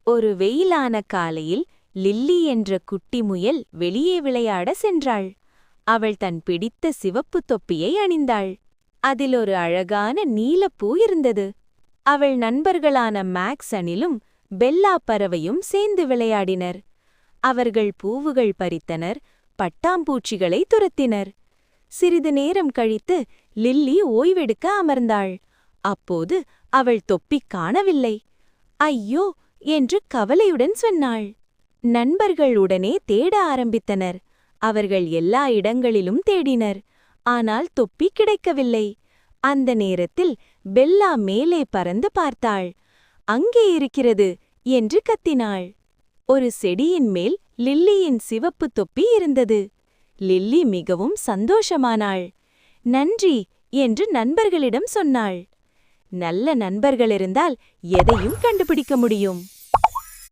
ஒரு வெயிலான காலையில் லில்லி என்ற குட்டி முயல் வெளியே விளையாட சென்றாள். அவள் தன் பிடித்த சிவப்பு தொப்பியை அணிந்தாள். அதில் ஒரு அழகான நீலப்பூ இருந்தது. அவள் நண்பர்களான மேக்ஸ் அணிலும் பெல்லா பறவையும் சேர்ந்து விளையாடினர். அவர்கள் பூவுகள் பறித்தனர், பட்டாம்பூச்சிகளை துரத்தினர். சிறிது நேரம் கழித்து லில்லி ஓய்வெடுக்க அமர்ந்தாள். அப்போது அவள் தொப்பி காணவில்லை. ஐயோ என்று கவலையுடன் சொன்னாள். நண்பர்கள் உடனே தேட ஆரம்பித்தனர். அவர்கள் எல்லா இடங்களிலும் தேடினர். ஆனால் தொப்பி கிடைக்கவில்லை. அந்த நேரத்தில் பெல்லா மேலே பறந்து பார்த்தாள். அங்கே இருக்கிறது என்று கத்தினாள். ஒரு செடியின் மேல் லில்லியின் சிவப்பு தொப்பி இருந்தது. லில்லி மிகவும் சந்தோஷமானாள். நன்றி என்று நண்பர்களிடம் சொன்னாள். நல்ல நண்பர்களிருந்தால் எதையும் கண்டுபிடிக்க முடியும்.